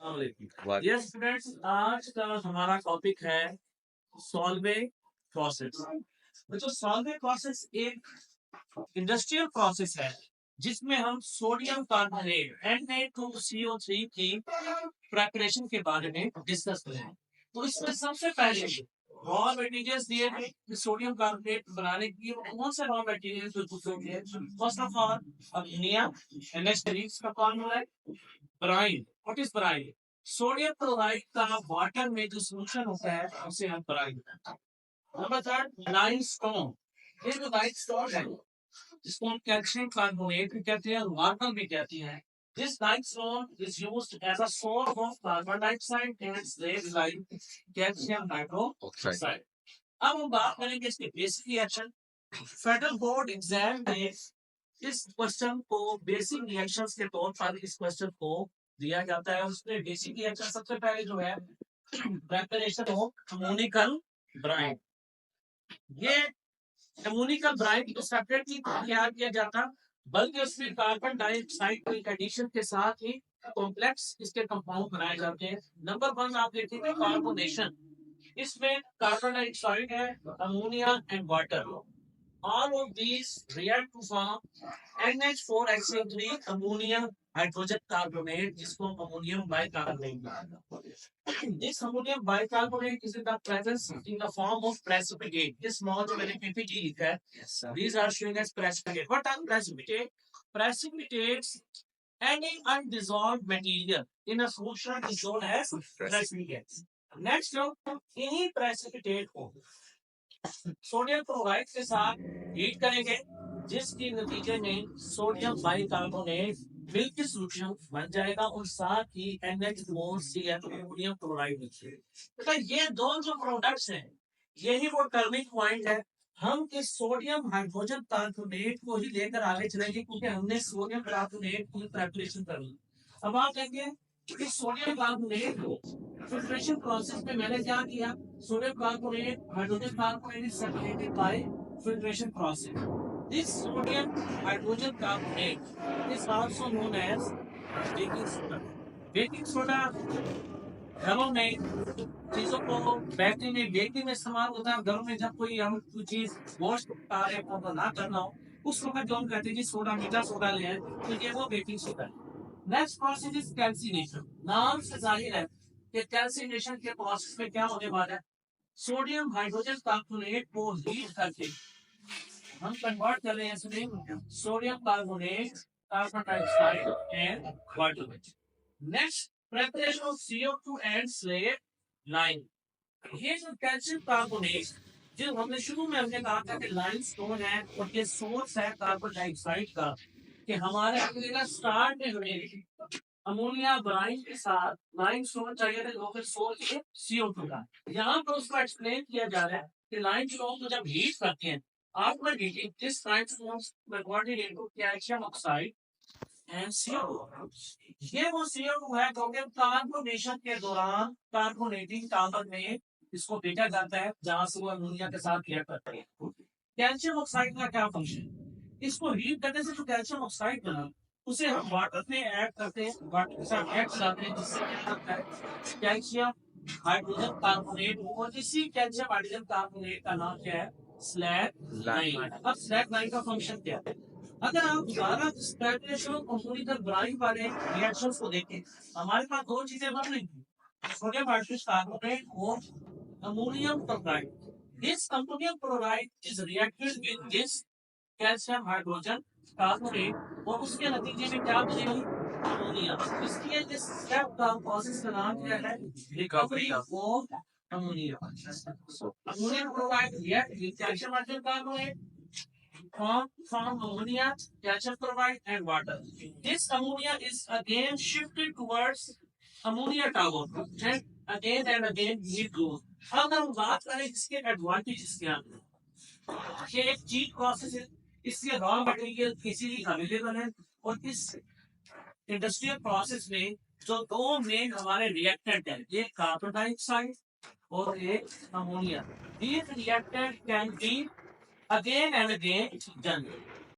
Yes students, आज का हमारा टॉपिक है सॉल्वेंट प्रोसेस। तो सॉल्वेंट प्रोसेस एक इंडस्ट्रियल प्रोसेस है जिसमें हम सोडियम कार्बोनेट Na2CO3 की प्रिपरेशन के बारे में डिस्कस करें। तो इसमें सबसे पहले रॉ मटेरियल्स दिए हैं कि सोडियम कार्बोनेट बनाने के लिए कौन से raw materials. First of all ammonia, NH3 का फॉर्मूला है। Brine, what is brine? Sodium chloride का वाटर में जो सोल्यूशन होता है उसे हम ब्राइन। Number third, limestone. ये जो लाइमस्टोन है जिसको हम कैल्शियम कार्बोनेट भी कहते हैं, मार्बल भी कहते हैं। This limestone is used as a source of carbon dioxide and slave like calcium hydroxide. अब हम बात करेंगे इसके basic reaction. Federal board exam में इस क्वेश्चन को बेसिक रिएक्शंस के तौर पर इस क्वेश्चन को दिया जाता है। उसमें बेसिक रिएक्शन सबसे पहले जो है प्रिपरेशन ऑफ अमोनिकल ब्राइन। ये अमोनिकल ब्राइन को सेपरेटली तैयार किया जाता, बल्कि उसमें कार्बन डाइऑक्साइड के एडिशन के साथ ही कॉम्प्लेक्स इसके कंपाउंड बनाए जाते हैं। नंबर 1 आप देखेंगे कार्बोनेशन। इसमें कार्बन डाइऑक्साइड है, ammonia and water. All of these react to form NH4HCl3 ammonium hydrogen carbonate, जिसको ammonium bicarbonate। This ammonium bicarbonate is in the presence in the form of precipitate. This small जो मैंने PPT लिखा है, these are showing as precipitate. What are precipitate? Precipitates any undissolved material in a solution is known as precipitate. Next, any precipitate हो sodium chloride के साथ heat करेंगे, जिसके नतीजे में सोडियम बाइकार्बोनेट मिल्की सोल्यूशन बन जाएगा और साथ ही NH4Cl अमोनियम क्लोराइड बचे। तो ये दो जो प्रोडक्ट्स हैं यही वो टर्निंग पॉइंट है। हम इस सोडियम हाइड्रोजन कार्बोनेट को ही लेकर आगे चलेंगे क्योंकि हमने सोडियम कार्बोनेट की प्रिपरेशन कर ली। अब आप देखेंगे इस सोडियम कार्बोनेट को फिल्ट्रेशन प्रोसेस में मैंने क्या किया, sodium carbonate hydrogen carbonate is separated by filtration process. This sodium hydrogen carbonate is also known as baking soda. Baking soda घरों में चीजों को बैटरी में बेकिंग में इस्तेमाल होता है। घरों में जब कोई हम कोई चीज वॉश कर रहे हो ना करना हो उस वक्त जो हम कहते हैं कि सोडा, मीठा सोडा ले आए, तो ये वो बेकिंग सोडा है। Next process is calcination. नाम से जाहिर है कि कैल्सिनेशन के प्रोसेस में क्या होने वाला है, सोडियम हाइड्रोजन कार्बोनेट को हीट करके हम कन्वर्ट कर रहे हैं इसमें sodium carbonate, carbon dioxide and water. Next, preparation of CO2 and slaked lime. ये जो कैल्शियम कार्बोनेट जो हमने शुरू में हमने कहा था कि लाइमस्टोन है और ये सोर्स है कार्बन डाइऑक्साइड का, कि हमारे अकेला स्टार्ट में हमें अमोनिया ब्राइन के साथ लाइमस्टोन चाहिए थे, तो फिर सोर्स है CO2 का। यहाँ पर उसको एक्सप्लेन किया जा रहा है कि लाइमस्टोन को जब हीट करते हैं, after heating this limestone converted into calcium oxide and CO2। ये वो CO2 है क्योंकि कार्बोनेशन के दौरान कार्बोनेटिंग कार्बन में इसको भेजा जाता है जहां से वो अमोनिया के साथ रिएक्ट करते हैं। कैल्शियम ऑक्साइड का क्या फंक्शन, इसको हीट करने से जो कैल्शियम ऑक्साइड बना उसे हम वाटर में ऐड करते हैं, वाटर के साथ ऐड कराते हैं, जिससे क्या होता है कैल्शियम हाइड्रोजन कार्बोनेट। और इसी कैल्शियम हाइड्रोजन कार्बोनेट का नाम क्या है, स्लैग लाइन। अब स्लैग लाइन का फंक्शन क्या है, अगर आप दोबारा स्पेक्युलेशन अमोनिकल ब्राइन वाले रिएक्शंस को देखें, हमारे पास दो चीजें बन रही थी, सोडियम हाइड्रोजन कार्बोनेट और ammonium chloride. This ammonium chloride is reacted with this calcium hydrogen carbonate और उसके नतीजे में क्या बनेगी, अमोनिया। इसलिए इस स्टेप का प्रोसेस का नाम क्या है, recovery of ammonia. Ammonium chloride react with calcium hydrogen carbonate from ammonia, calcium chloride and water. This ammonia is again shifted towards ammonia tower and again heat goes. अब हम बात करें इसके एडवांटेजेस क्या हैं। ये एक चीट प्रोसेस है, इसके रॉ मटेरियल इजीली अवेलेबल है और इस इंडस्ट्रियल प्रोसेस में जो दो मेन हमारे रिएक्टेंट है, एक कार्बन डाइऑक्साइड और एक ammonia. These reactants can be again and again done.